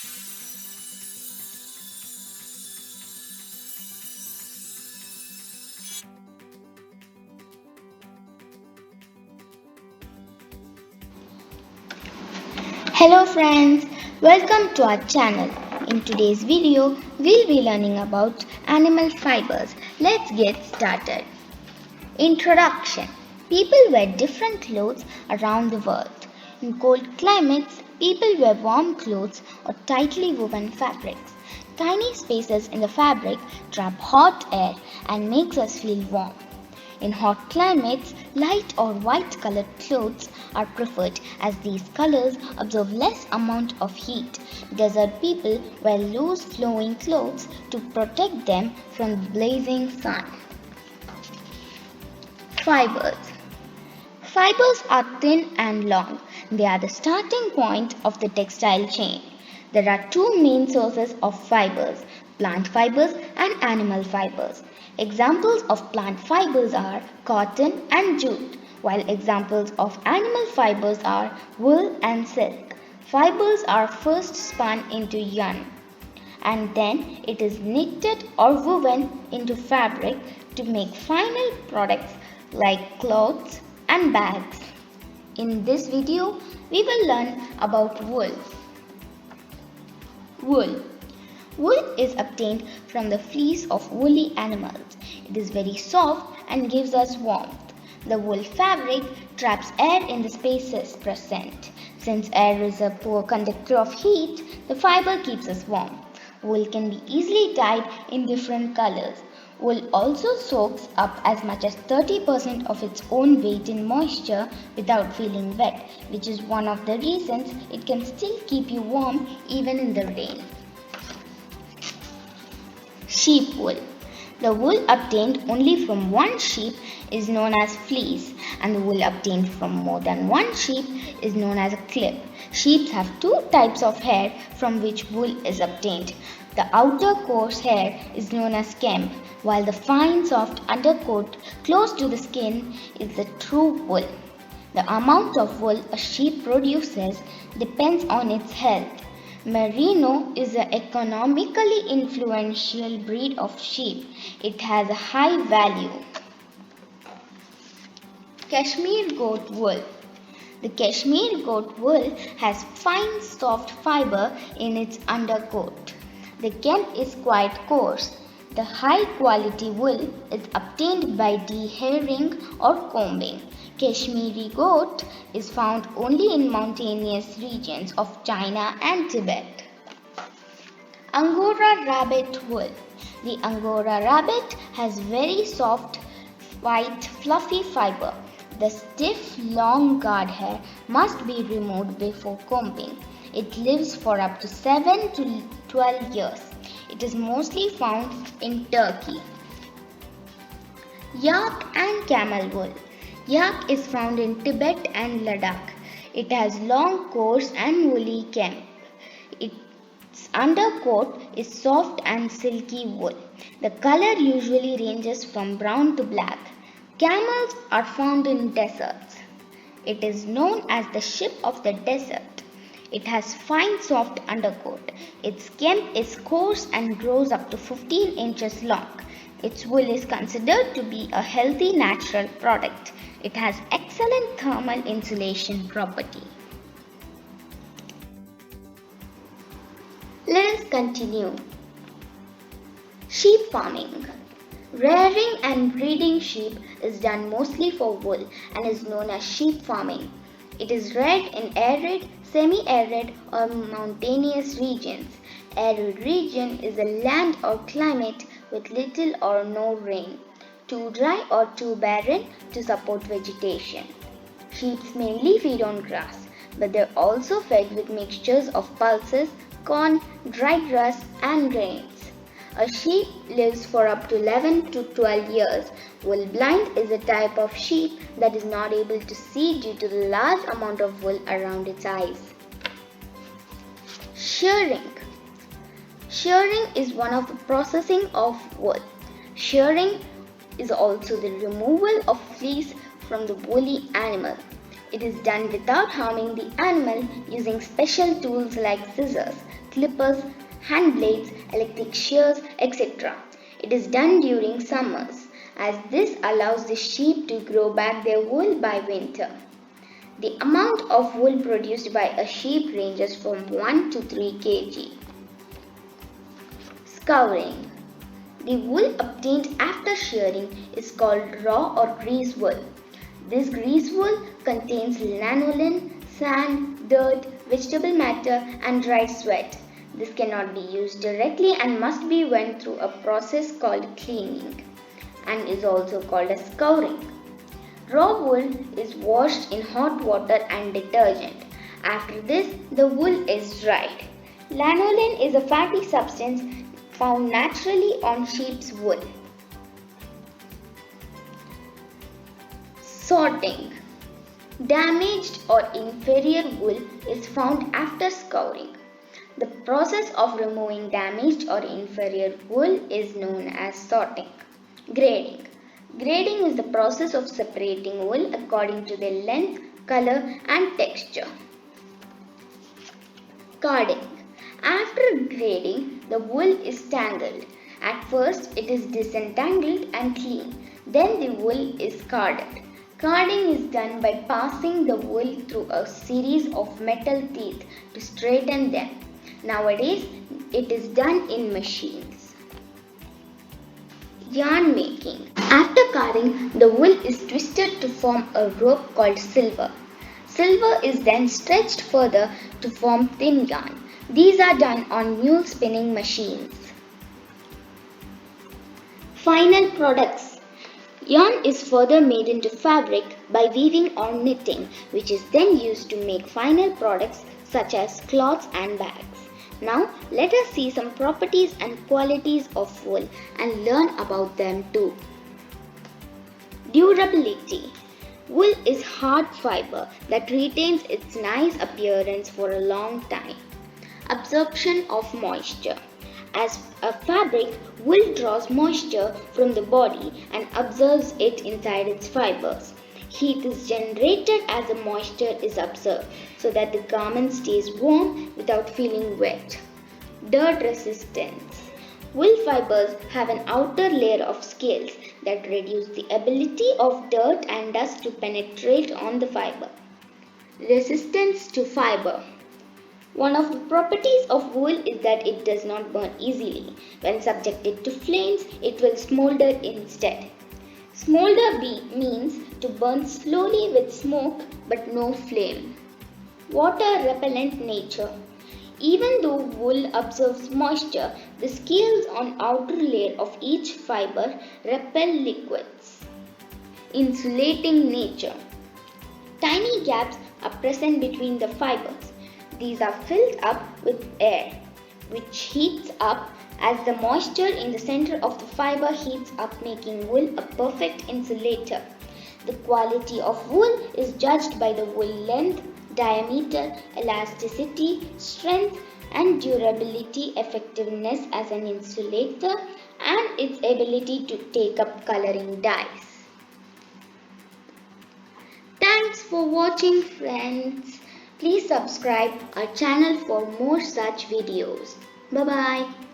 Hello friends, welcome to our channel. In today's video, we'll be learning about animal fibers. Let's get started. Introduction. People wear different clothes around the world. In cold climates, people wear warm clothes or tightly woven fabrics. Tiny spaces in the fabric trap hot air and makes us feel warm. In hot climates, light or white colored clothes are preferred as these colors absorb less amount of heat. Desert people wear loose flowing clothes to protect them from the blazing sun. Fibers. Fibers are thin and long. They are the starting point of the textile chain. There are two main sources of fibers, plant fibers and animal fibers. Examples of plant fibers are cotton and jute, while examples of animal fibers are wool and silk. Fibers are first spun into yarn, and then it is knitted or woven into fabric to make final products like clothes and bags. In this video, we will learn about wool. Wool. Wool is obtained from the fleece of woolly animals. It is very soft and gives us warmth. The wool fabric traps air in the spaces present. Since air is a poor conductor of heat, the fiber keeps us warm. Wool can be easily dyed in different colors. Wool also soaks up as much as 30% of its own weight in moisture without feeling wet, which is one of the reasons it can still keep you warm even in the rain. Sheep wool. The wool obtained only from one sheep is known as fleece, and the wool obtained from more than one sheep is known as a clip. Sheep have two types of hair from which wool is obtained. The outer coarse hair is known as kemp, while the fine soft undercoat close to the skin is the true wool. The amount of wool a sheep produces depends on its health. Merino is an economically influential breed of sheep. It has a high value. Kashmir goat wool. The Kashmir goat wool has fine soft fiber in its undercoat. The kemp is quite coarse. The high quality wool is obtained by dehairing or combing. Kashmiri goat is found only in mountainous regions of China and Tibet. Angora rabbit wool. The Angora rabbit has very soft, white, fluffy fiber. The stiff, long guard hair must be removed before combing. It lives for up to 7 to 12 years. It is mostly found in Turkey. Yak and camel wool. Yak is found in Tibet and Ladakh. It has long, coarse and woolly kemp. Its undercoat is soft and silky wool. The color usually ranges from brown to black. Camels are found in deserts. It is known as the ship of the desert. It has fine soft undercoat. Its kemp is coarse and grows up to 15 inches long. Its wool is considered to be a healthy natural product. It has excellent thermal insulation property. Let us continue. Sheep farming. Rearing and breeding sheep is done mostly for wool and is known as sheep farming. It is reared in arid, semi-arid or mountainous regions. Arid region is a land or climate with little or no rain, too dry or too barren to support vegetation. Sheep mainly feed on grass, but they are also fed with mixtures of pulses, corn, dry grass and grains. A sheep lives for up to 11 to 12 years. Wool blind is a type of sheep that is not able to see due to the large amount of wool around its eyes. Shearing. Shearing is one of the processing of wool. Shearing is also the removal of fleece from the woolly animal. It is done without harming the animal using special tools like scissors. clippers, hand blades, electric shears, etc. It is done during summers, as this allows the sheep to grow back their wool by winter. The amount of wool produced by a sheep ranges from 1 to 3 kg. Scouring. The wool obtained after shearing is called raw or grease wool. This grease wool contains lanolin, sand, dirt, vegetable matter and dry sweat. This cannot be used directly and must be went through a process called cleaning and is also called as scouring. Raw wool is washed in hot water and detergent. After this, the wool is dried. Lanolin is a fatty substance found naturally on sheep's wool. Sorting. Damaged or inferior wool is found after scouring. The process of removing damaged or inferior wool is known as sorting. Grading. Grading is the process of separating wool according to their length, color and texture. Carding. After grading, the wool is tangled. At first, it is disentangled and clean. Then the wool is carded. Carding is done by passing the wool through a series of metal teeth to straighten them. Nowadays, it is done in machines. Yarn making. After carding, the wool is twisted to form a rope called silver. Silver is then stretched further to form thin yarn. These are done on mule spinning machines. Final products. Yarn is further made into fabric by weaving or knitting, which is then used to make final products such as cloths and bags. Now, let us see some properties and qualities of wool and learn about them too. Durability. Wool is hard fiber that retains its nice appearance for a long time. Absorption of moisture. As a fabric, wool draws moisture from the body and absorbs it inside its fibers. Heat is generated as the moisture is absorbed so that the garment stays warm without feeling wet. Dirt resistance. Wool fibers have an outer layer of scales that reduce the ability of dirt and dust to penetrate on the fiber. Resistance to fiber. One of the properties of wool is that it does not burn easily. When subjected to flames, it will smolder instead. Smolder means to burn slowly with smoke but no flame. Water repellent nature. Even though wool absorbs moisture, the scales on outer layer of each fiber repel liquids. Insulating nature. Tiny gaps are present between the fibers. These are filled up with air, which heats up as the moisture in the center of the fiber heats up, making wool a perfect insulator. The quality of wool is judged by the wool length, diameter, elasticity, strength, and durability, effectiveness as an insulator, and its ability to take up coloring dyes. Thanks for watching, friends. Please subscribe our channel for more such videos. Bye-bye.